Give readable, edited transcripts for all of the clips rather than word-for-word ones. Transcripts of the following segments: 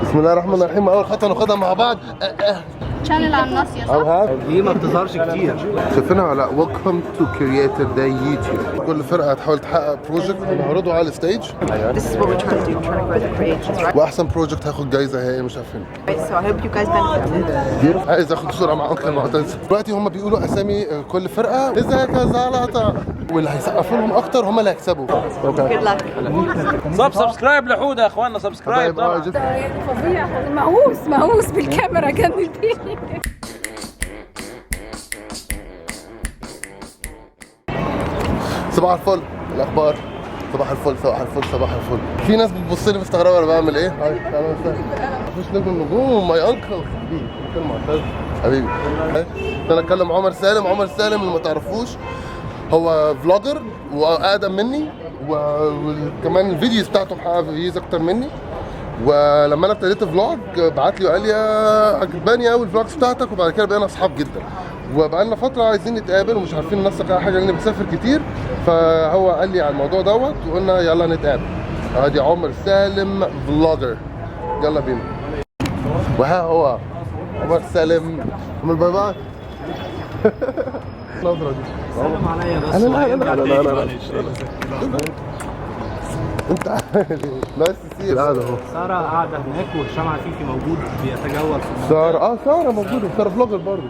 بسم الله الرحمن الرحيم. اول خطوه ناخدها مع بعض شانل على الناصية صح؟ دي ما بتظهرش كتير. شايفينها ولا لا؟ ويلكم تو كرييتور داي يوتيوب. كل فرقه هتحاول تحقق بروجكت ونعرضه على الستيج. This is what we're trying to do. We're trying to grow the creators, right? واحسن بروجكت هياخد جايزه هي مش عارفين. So I hope you guys benefited. عايز اخد صوره مع انكل معتز. دلوقتي هم بيقولوا اسامي كل فرقه ازيك يا زلطه، واللي هيسقفوا لهم اكتر هم اللي هيكسبوا. اوكي. Good luck. سبسكرايب لحوده يا اخوانا، سبسكرايب طبعا. فظيع مهووس بالكاميرا جننتني. صباح الفل. الاخبار؟ صباح الفل صباح الفل صباح الفل. في ناس بتبص لي مستغربه انا بعمل ايه. هاي تعالوا مش نجم النجوم ماي انكل حبيبي كلمه معتز حبيبي. انا اتكلم عمر سالم. عمر سالم اللي ما تعرفوش هو فلوجر واقدم مني، وكمان الفيديوز بتاعته محققه فيوز اكتر مني. ولما انا ابتديت فلوج بعت لي وقال لي عجباني قوي الفلوجز بتاعتك، وبعد كده بقينا اصحاب جدا، وبقى لنا فتره عايزين نتقابل ومش عارفين ننسق اي حاجه لاني بسافر كتير. فهو قال لي على الموضوع دوت وقلنا يلا نتقابل. ادي عمر سالم فلوجر، يلا بينا. وها هو عمر سالم. عمر باي باي. النظره دي سلم عليا بس. انا انت نايس تسي القعده اهو. ساره قاعده هناك وهشام عفيفي موجود بيتجول في ساره ساره موجوده. ساره فلوجر برضه.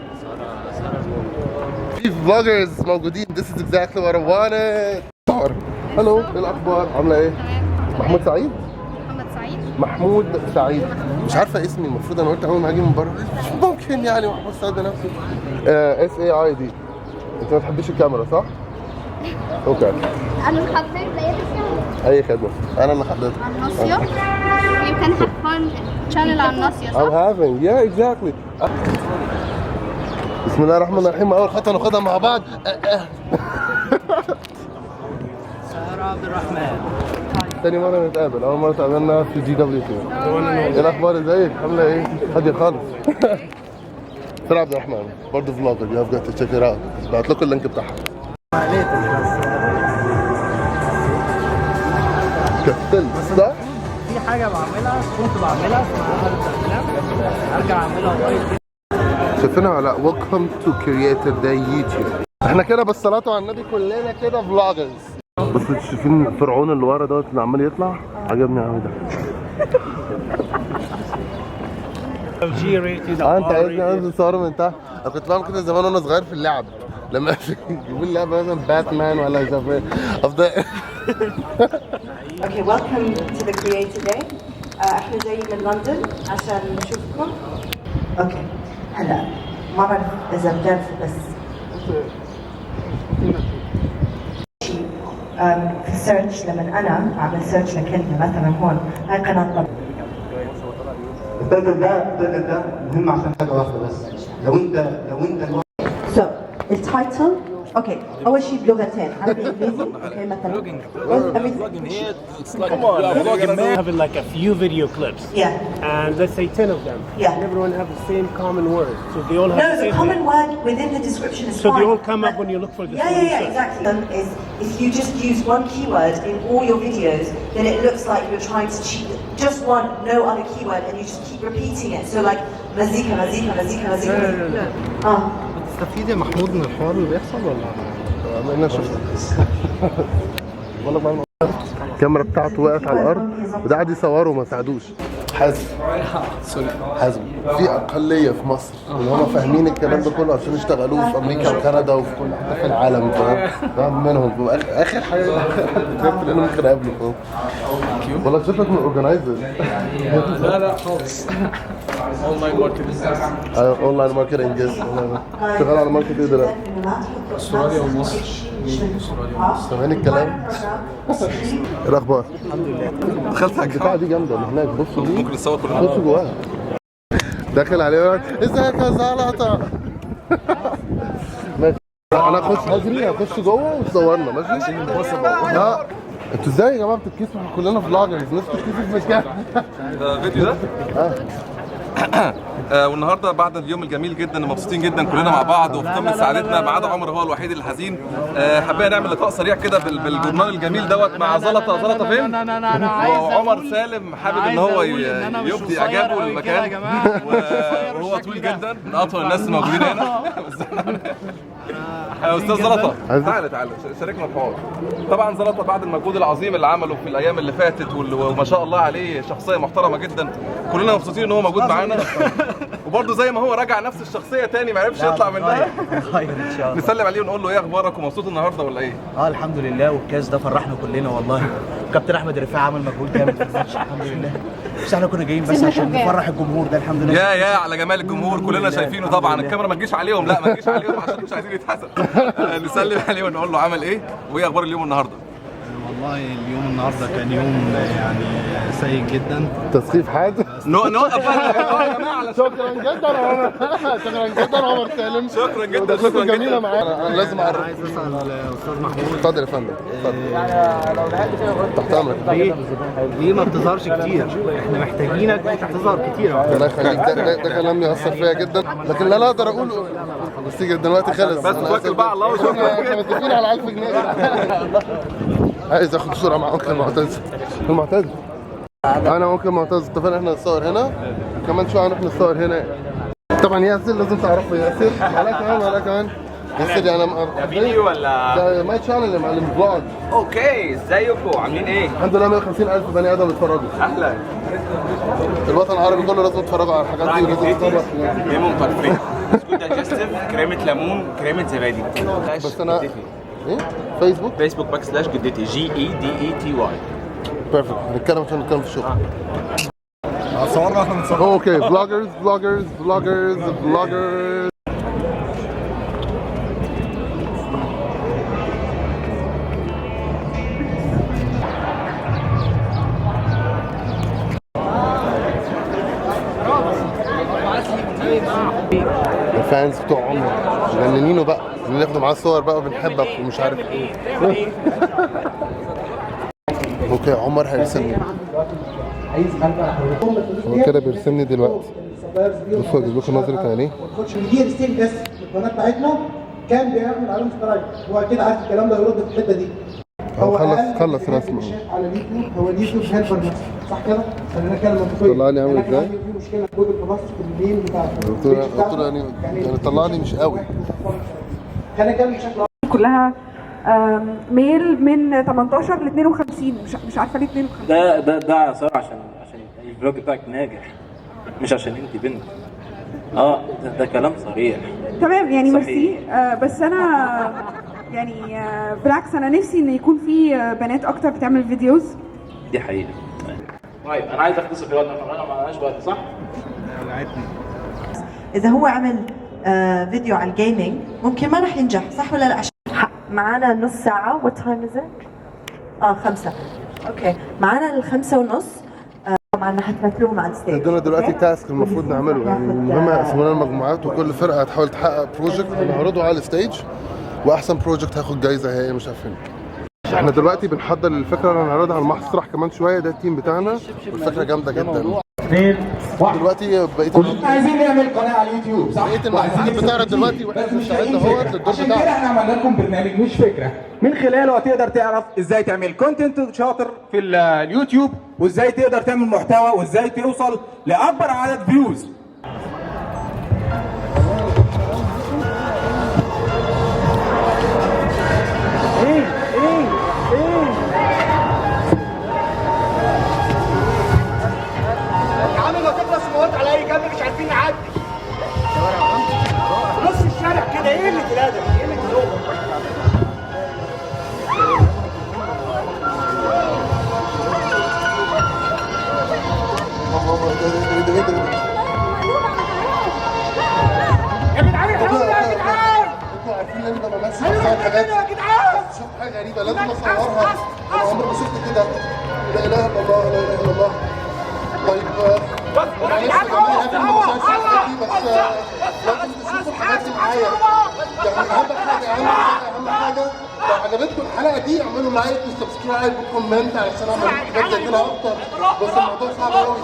في فلوجرز موجودين. This is exactly what I wanted. ساره هلو، ايه الاخبار؟ عامله ايه؟ محمود سعيد؟ محمود سعيد. مش عارفه اسمي، المفروض انا قلت اول ما هاجي من بره مش ممكن يعني محمود سعيد ده نفسه. SAID. انت ما تحبيش الكاميرا صح؟ اوكي. أنا اللي حطيت زي اسمها اي خدمه. انا اللي حضرتك على الناصية. You can have fun channel على الناصية I'm صح؟ having yeah exactly. بسم الله الرحمن الرحيم. اول خطوه ناخدها مع بعض ساره عبد الرحمن. تاني مرة نتقابل. أول مرة اتقابلنا في GW2. إيه الأخبار؟ إزيك؟ عاملة إيه؟ هادية خالص. سارة عبد الرحمن برضه فلوجر. يو هاف جوت تو تشيك ات اوت. بعت لكم اللينك بتاعها. كتلت صح؟ في حاجه بعملها كنت بعملها اسمها هرب الافلام، ارجع اعملها قريب. شايفينها ولا لا؟ ويلكم تو كرييتور داي يوتيوب. إحنا كده بالصلاة على النبي كلنا كده فلوجرز. بس شايفين الفرعون اللي ورا دوت اللي عمال يطلع؟ عجبني قوي ده. انت عايزني انزل صور من تحت؟ انا كنت بعمل كده زمان وانا صغير في اللعب، لما يجيبوا لي لعبه مثلا باتمان ولا مش عارف ايه افضل. Okay, welcome to the Creator Day. احنا جايين من لندن عشان نشوفكم. Okay. هلا ما بعرف اذا بجد بس في السيرش لما انا بعمل سيرش لكلمه مثلا هون هاي قناه ده مهم عشان حاجه واحده بس. لو انت So التايتل اوكي اول شيء بلغتين عربي انجليزي اوكي مثلا Vlogging here, it's like vlogging man. Having like a few video clips. Yeah. And let's say 10 of them. Yeah. And everyone have the same common word. So they all have No, the the same common word within the description is So fine. they all come up but- when you look for the Yeah, same yeah, exactly. Is if you just use one keyword in all your videos, then it looks like you're trying to cheat just one, no other keyword, and you just keep repeating it. So like mazika, mazika, mazika, mazika. تستفيد يا محمود من الحوار اللي بيحصل ولا؟ عملنا شفت والله ما الكاميرا بتاعته وقعت على الارض وده قاعد يصوره وما ساعدوش. حازم حازم في اقليه في مصر اللي هم فاهمين الكلام ده كله عشان يشتغلوه في امريكا وكندا وفي كل حته في العالم. فاهم منهم اخر حاجه اللي انا ممكن اقابله. فاهم والله شفتك من الاورجنايزر. لا خالص. اونلاين ماركتنج. اونلاين ماركتنج شغال على ماركت ايه دلوقتي؟ استراليا ومصر. سامعين الكلام؟ ايه الاخبار؟ الحمد لله. دخلت على البتاعه دي جامده اللي هناك. بصوا دي ممكن نصور كلنا. بصوا جواها. داخل عليه يقول ازيك يا زلطه. ماشي انا هخش هخش جوه وتصورنا ماشي؟ لا انتوا ازاي يا جماعه بتتكسفوا؟ احنا كلنا فلوجرز. الناس بتتكسف في مكان. ده فيديو ده؟ والنهارده بعد اليوم الجميل جدا مبسوطين جدا كلنا مع بعض وفي قمه سعادتنا ما عدا عمر هو الوحيد الحزين. حابين نعمل لقاء سريع كده بالجورنال الجميل دوت مع زلطه فين؟ وعمر سالم حابب ان هو يبدي اعجابه للمكان وهو طويل جدا من اطول الناس الموجودين هنا. استاذ زلطه تعالى شاركنا الحوار. طبعا زلطه بعد المجهود العظيم اللي عمله في الايام اللي فاتت وما شاء الله عليه شخصيه محترمه جدا، كلنا مبسوطين ان هو موجود معانا. وبرده زي ما هو رجع نفس الشخصيه تاني ما عرفش يطلع منها. خير ان شاء الله. نسلم عليه ونقول له ايه اخبارك ومبسوط النهارده ولا ايه؟ الحمد لله، والكاس ده فرحنا كلنا والله. كابتن احمد رفاعي عمل مجهود جامد في الماتش الحمد لله. بس احنا كنا جايين بس عشان نفرح الجمهور ده الحمد لله. يا على جمال الجمهور كلنا شايفينه طبعا. الكاميرا ما تجيش عليهم، لا ما تجيش عليهم عشان مش عايزين يتحسد. نسلم عليه ونقول له عمل ايه وايه اخبار اليوم النهارده؟ والله اليوم النهارده كان يوم يعني سيء جدا. تسخيف حاد. نوقف يا جماعه. شكرا جدا عمر. شكرا جدا عمر سالم. شكرا جدا جميله معانا. انا لازم اعرف. عايز اسال الاستاذ محمود. اتفضل يا فندم. يعني لو لحقت كده تحت امرك. ليه ما بتظهرش كتير؟ احنا محتاجينك تظهر كتير. الله يخليك. ده كلام يأثر فيا جدا لكن لا اقدر اقوله. بس تيجي دلوقتي خلص. بس توكل بقى على الله وشكرا. احنا متفقين على 1000 جنيه. عايز اخد صوره مع انكل معتز. انا وانكل معتز اتفقنا احنا نصور هنا كمان شويه هنروح نصور هنا. طبعا ياسر لازم تعرفوا ياسر. ولا كمان ياسر انا فيديو ولا ده ماي شانل يا معلم فلوج. اوكي ازيكم عاملين ايه؟ الحمد لله 150,000 بني ادم اتفرجوا. اهلا. الوطن العربي كله لازم يتفرجوا على الحاجات دي ولازم يتطبق. ليمون بارفيه بسكوت دايجستيف كريمه ليمون كريمه زبادي. بس انا ايه فيسبوك باك سلاش جدتي GEDETY. بيرفكت. هنتكلم عشان نتكلم في الشغل. صورنا احنا بنصور. اوكي فلوجرز. الفانز بتوع عمر مجننينه بقى، بناخدوا معاه صور بقى وبنحبك ومش عارف ايه. اوكي عمر هيرسمني. هو كده بيرسمني دلوقتي. بصوا اجيب لكم نظرة عينيه. مدير ستيل بس القناه بتاعتنا كان بيعمل عليهم سترايك، هو كده عارف الكلام ده يرد في الحته دي. هو خلص رسمه على اليوتيوب. هو اليوتيوب هيلبر نفسه صح كده؟ خلينا نتكلم منطقيا. طلعني عامل ازاي؟ في مشكله في جوجل بلس في الميل بتاعته. قلت له يعني طلعني مش قوي. خلينا نتكلم بشكل كلها ميل من 18 ل 52. مش عارفه ليه 52. ده صار عشان الفلوج بتاعك ناجح، مش عشان انت بنت. ده كلام صريح. تمام يعني ميرسي. بس انا يعني بالعكس انا نفسي ان يكون في بنات اكتر بتعمل فيديوز. دي حقيقة. طيب انا عايز اختصر في وقت، انا ما عندناش وقت صح؟ اذا هو عمل فيديو على الجيمنج ممكن ما راح ينجح صح ولا لا؟ عشان معانا نص ساعة. وات تايم از ات؟ 5. اوكي معانا ال5:30. طبعا هتمثلوهم على الستيج. عندنا دلوقتي تاسك المفروض نعمله، يعني المهم قسمونا المجموعات وكل فرقه هتحاول تحقق بروجكت ونعرضه على الستيج، واحسن بروجكت هياخد جايزه هي مش عارفين. احنا دلوقتي بنحضر الفكره اللي هنعرضها على المسرح كمان شويه. ده التيم بتاعنا والفكره جامده جدا. دلوقتي عايزين نعمل قناه على اليوتيوب صح؟ بقيت المحطات بتعرض دلوقتي واحنا بنستعد اهوت للدور عشان كده بتاعنا. احنا عملنا لكم برنامج مش فكره، من خلاله هتقدر تعرف ازاي تعمل كونتنت شاطر في اليوتيوب، وازاي تقدر تعمل محتوى، وازاي توصل لاكبر عدد فيوز. على اي جنب مش عارفين نعدي. نص الشارع كده ايه اللي تلادم؟ ايه اللي تلوم؟ يا جدعان الحقونا يا جدعان! انتوا عارفين ان انا بمثل حاجات يا جدعان. شوف حاجه غريبه لازم اصورها. انا عمري ما شفت كده. لا اله الا الله لا اله الا الله. طيب معلش يا جماعه بس لازم تشوفوا الحاجات دي معايا. يعني اهم حاجه لو عجبتكم الحلقه دي اعملوا لايك وسبسكرايب وكومنت عشان اعمل حاجات زي كده اكتر. بس الموضوع صعب قوي.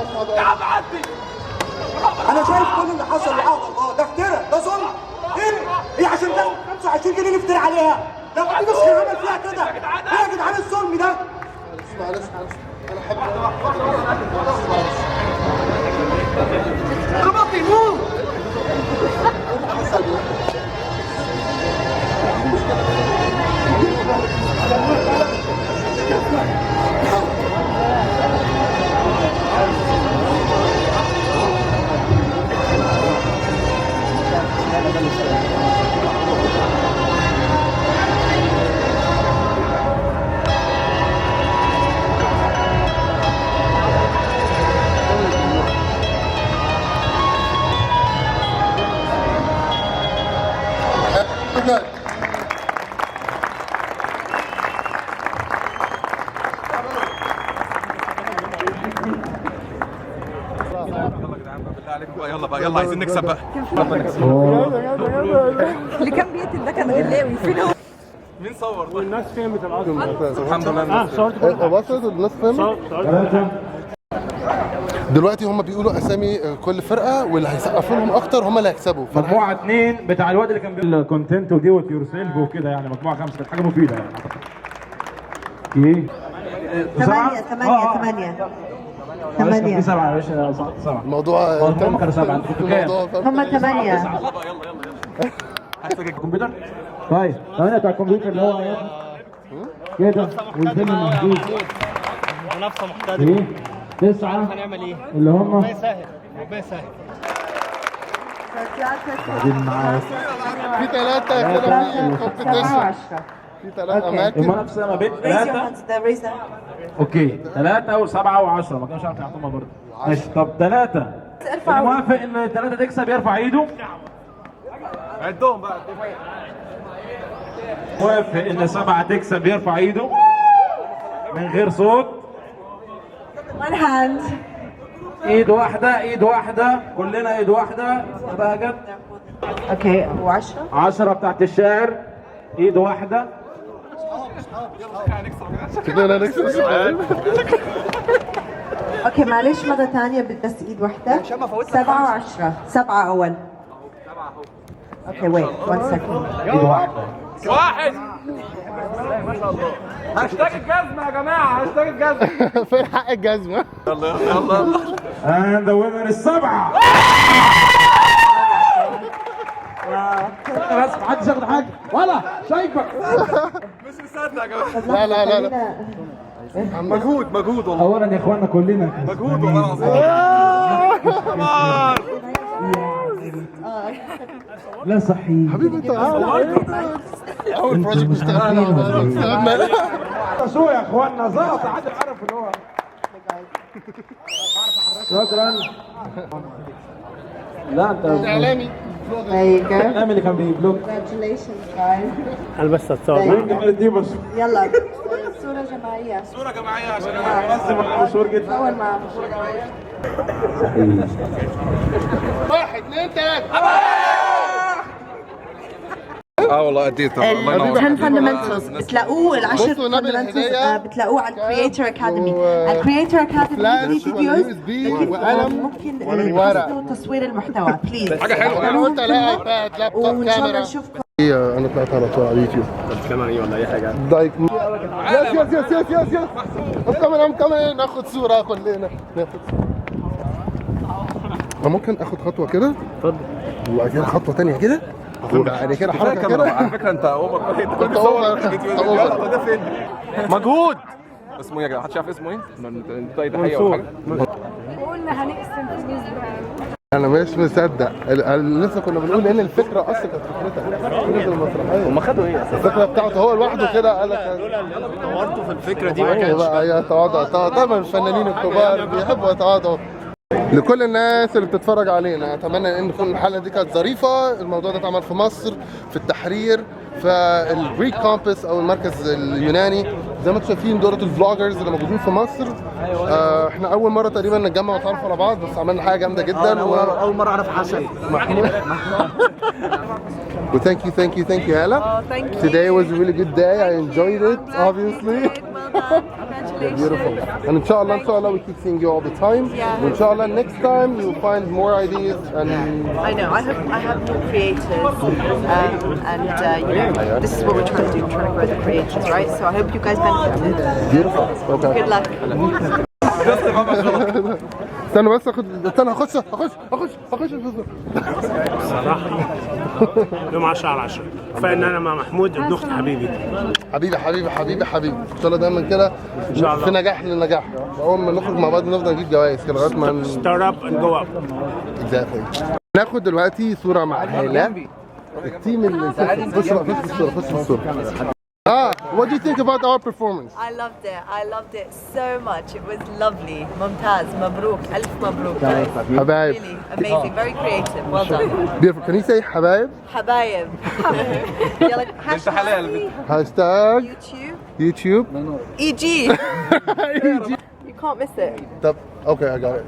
الموضوع صعب قوي. انا شايف كل اللي حصل وعهد الله ده افتراء، ده ظلم. ايه عشان تاخد 25 جنيه نفتري عليها؟ لو حد بس كان عمل فيها كده، ايه يا جدعان الظلم ده؟ معلش انا حابب رباطي موت. يلا بقى يلا عايزين نكسب بقى. اللي كان بيقتل ده كان غلاوي فين هو؟ مين صور؟ والناس فهمت العظمه. الحمد لله. صورت وصلت الناس فهمت. دلوقتي هم بيقولوا اسامي كل فرقه واللي هيسقفوا لهم اكتر هم اللي هيكسبوا. مجموعه 2 بتاع الواد اللي كان بيقول الكونتنت ودي وات يور سيلف وكده، يعني مجموعه 5 كانت حاجه مفيده يعني. ايه 8 7 يا باشا 7 الموضوع هم كانوا 7 انتوا كنتوا كام؟ هم 8 هتفك الكمبيوتر؟ طيب 8 بتاع الكمبيوتر اللي هو كده والفيلم محدود منافسه محترمه. ايه 9 هنعمل ايه؟ اللي هم ربنا يسهل ربنا يسهل. بعدين معاك في 3 كده في كومبيتيشن، في 3 اماكن المنافسه ما بين 3 اوكي 3 و7 و10 ما كانش عارف يعطوها برضه. ماشي طب 3 اللي موافق ان 3 تكسب يرفع ايده. عدهم بقى. موافق ان 7 تكسب يرفع ايده من غير صوت. one hand. ايد واحده ايد واحده كلنا ايد واحده. بهجت اوكي و10 10 بتاعت الشاعر ايد واحده. كده نكسب. اوكي معلش مرة ثانية بس ايد واحدة. 7 و10 7 اول. اوكي ويت 1 second. ايد واحده. واحد. هاشتاج الجزمة يا جماعة، هاشتاج الجزمة. فين حق الجزمة؟ يلا يلا يلا. and the winner is 7. بس محدش ياخد حاجه ولا شايفك. مش مصدق يا جماعة. لا مجهود والله. اولا يا اخوانا كلنا مجهود والله العظيم. لا صحيح حبيبي انت اول بروجكت اشتغلنا شو يا اخوانا زلط حد عارف اللي هو. شكرا. لا انت اعلامي الاعلامي اللي كان بيبلوك. Congratulations guys. البس الصور. يلا صورة جماعية. صورة جماعية عشان منظم مشهور جدا. صور معاهم. 1 2 3. والله اديت الله ال 10 fundamentals بتلاقوه ال 10 بصوا نبي fundamentals الهدية. بتلاقوه على الكرييتر اكاديمي. الكرييتر اكاديمي في فيديوز وقلم ممكن وورق. تحسنوا تصوير المحتوى بليز. حاجة حلوة. انا قلت لا ايباد لابتوب وان شاء الله كاميرا. نشوفكم. انا طلعت على طول على اليوتيوب. بتتكلم ايه ولا اي حاجه؟ لايك يس كمان ناخد صورة كلنا. ناخد ممكن اخد خطوة كده؟ اتفضل. وبعد كده خطوة تانية كده. بعد كده حركة كده. على فكرة انت اوفر. انت كنت اوفر. يلا ده فين؟ مجهود. اسمه ايه يا جماعة؟ محدش عارف اسمه ايه؟ انت اي تحية ولا حاجة؟ قلنا هنقسم فلوس بقى. انا مش مصدق لسه كنا بنقول ان الفكره اصلا كانت فكرتها المسرحيه. هم خدوا ايه اصلا؟ الفكره بتاعته هو لوحده كده قال لك اللي طورتوا في الفكره دي ما ايوه كانش بقى يتواضع. طبعا الفنانين الكبار بيحبوا يتواضعوا. لكل الناس اللي بتتفرج علينا اتمنى ان تكون الحلقه دي كانت ظريفه. الموضوع ده اتعمل في مصر في التحرير في الجريك كامبس او المركز اليوناني. زي ما انتم شايفين دورة الفلوجرز اللي موجودين في مصر. احنا اول مره تقريبا نتجمع ونتعرف على بعض بس عملنا حاجه جامده جدا. اول مره اعرف حسن. Well, thank you, Ella. Thank you. Today was a really good day. I enjoyed it, obviously. Well done. Congratulations. Beautiful. And inshallah, we keep seeing you all the time. Yeah. Inshallah, next time you'll find more ideas and. I know. I have more creators, and this is what we're trying to do. We're trying to grow the creators, right? So I hope you guys benefited. Beautiful. Okay. Good luck. استنى بس استنى هخش صراحة يوم 10 على 10 كفاية ان انا مع محمود ابن اخت حبيبي ان شاء الله دايما كده ان شاء الله في نجاح للنجاح اول ما نخرج مع بعض نفضل نجيب جوائز كده لغايه ما ستارت اب اند جو اب. ناخد دلوقتي صورة مع هالة التيم اللي خش في الصورة. What do you think about our performance? I loved it so much. It was lovely. ممتاز. مبروك. ألف مبروك. حبايب. Really amazing. Very creative. Well done. Beautiful. Can you say حبايب? حبايب. يلا هاشتاج. هاشتاج. YouTube. EG. You can't miss it. Okay, I got it.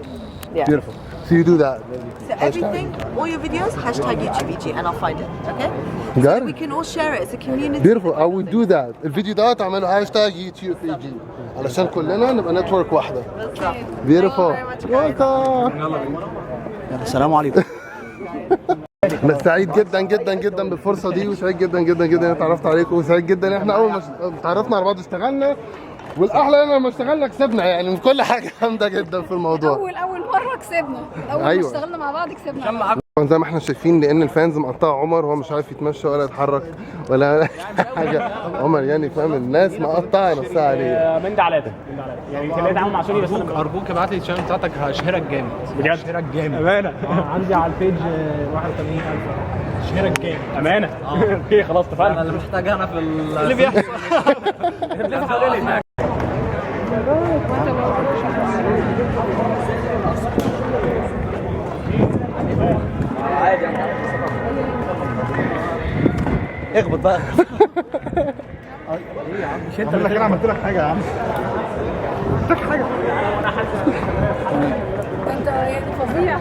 Yeah. Beautiful. So you do that. So everything, all your videos, hashtag YouTube EG, and I'll find it. Okay? Got it. We can all share it. It's a community. Beautiful. I will do that. الفيديو ده تعملوا هاشتاج يوتيوب EG علشان كلنا نبقى نتورك واحدة. Beautiful. السلام عليكم. أنا سعيد جدا جدا جدا بالفرصة دي وسعيد جدا جدا جدا إني اتعرفت عليكم وسعيد جدا إن إحنا أول ما اتعرفنا على بعض اشتغلنا والأحلى إن لما اشتغلنا كسبنا يعني من كل حاجة جامدة جدا في الموضوع. أول مرة كسبنا. أول ما اشتغلنا مع بعض كسبنا. زي ما احنا شايفين لان الفانز مقطعه عمر وهو مش عارف يتمشى ولا يتحرك ولا حاجه. عمر يعني فاهم الناس مقطعه نفسها عليه. من ده على ده يعني كان ليه تعاون مع سوني بس ارجوك ابعت لي الشانل بتاعتك هشهرك جامد بجد. هشهرك جامد امانه. عندي على البيج 81,000 هشهرك جامد امانه. اوكي خلاص اتفقنا. انا اللي محتاجها انا في اللي بيحصل اللي حوالينا. اخبط بقى. ايه يا عم مش انت اللي عملت لك حاجه يا عم. عملت حاجه. انت يعني فظيع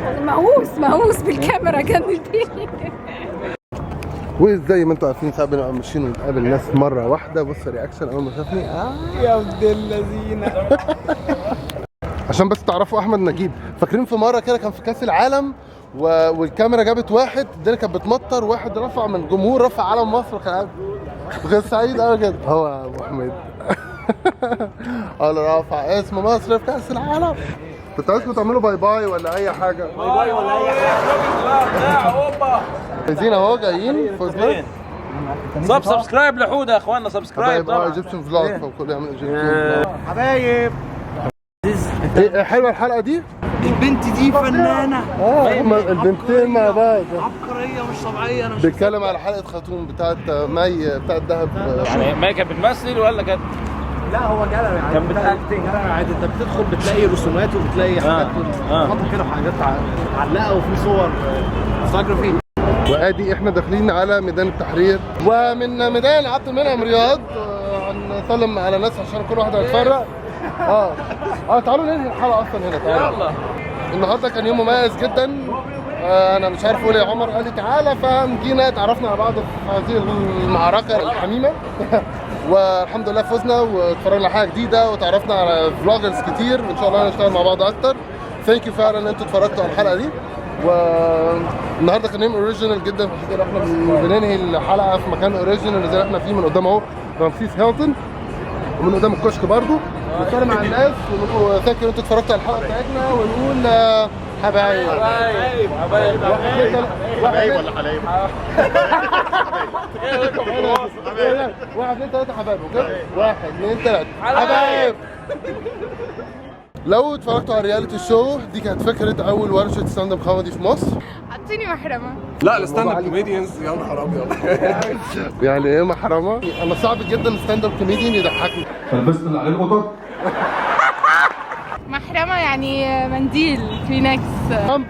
مهووس بالكاميرا جننتني. وزي ما انتم عارفين ساعات بنبقى ماشيين ونقابل ناس مره واحده. بص رياكشن اول ما شافني يا ابن اللذينه. عشان بس تعرفوا احمد نجيب فاكرين في مره كده كان في كاس العالم والكاميرا جابت واحد الدنيا كانت بتمطر واحد رفع من الجمهور رفع علم مصر كان غير سعيد قوي كده هو ابو حميد. قال رافع اسم مصر في كاس العالم. كنت عايزكم تعملوا باي باي ولا اي حاجه. باي باي ولا اي حاجه. عايزين اهو جايين فوزنا. سبسكرايب لحوده يا اخوانا سبسكرايب طبعا. ايجيبشن فلوج فكل يعمل ايجيبشن فلوج. حبايب. ايه حلوه الحلقه دي؟ البنت دي فنانه. البنتين مع بعض عبقريه مش طبيعيه. انا بيتكلم على حلقه خاتون بتاعت مي بتاعت دهب. يعني مي كانت بتمثل ولا كانت؟ لا هو جاليري عادي. كان بتاكتنج جاليري عادي. انت بتدخل بتلاقي رسومات وبتلاقي حاجات حاطط كده وحاجات معلقه وفي صور فوتوغرافي. وادي احنا داخلين على ميدان التحرير ومن ميدان عبد المنعم رياض. هنسلم على ناس عشان كل واحد هيتفرق. تعالوا ننهي الحلقه اصلا هنا. تعالوا يلا. النهارده كان يوم مميز جدا. انا مش عارف اقول ايه. عمر قال لي تعالى فجينا اتعرفنا على بعض في هذه المعركه الحميمه. والحمد لله فزنا واتفرجنا على حاجه جديده وتعرفنا على فلوجرز كتير وان شاء الله هنشتغل مع بعض اكتر. ثانك يو فعلا ان انتوا اتفرجتوا على الحلقه دي. والنهارده كان يوم اوريجينال جدا عشان كده احنا بننهي الحلقه في مكان اوريجينال زي ما احنا فيه من قدام اهو رمسيس هيلتون ومن قدام الكشك برضو. نتكلم عن الناس ونقول ثانك يو انتوا اتفرجتوا على الحلقه بتاعتنا ونقول حبايب حبايب ولا حلايب. 1 2 3 حبايب. اوكي 1 2 3 حبايب. لو اتفرجتوا على رياليتي شو دي كانت فكره اول ورشه ستاند اب كوميدي في مصر. حطيني محرمه. لا الستاند اب كوميديانز يا نهار ابيض. يعني ايه محرمه؟ انا صعب جدا الستاند اب كوميديان يضحكني. فلبست اللي عليه القطط. محرمه يعني منديل كلينكس.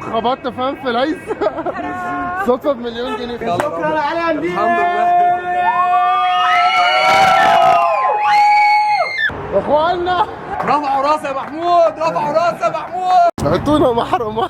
خبطت فاهم في العيس. صدفه ب1,000,000 جنيه. شكرا على منديل. الحمد لله. اخوانا رفعوا راس يا محمود. رفعوا راس يا محمود. حطونا محرمه.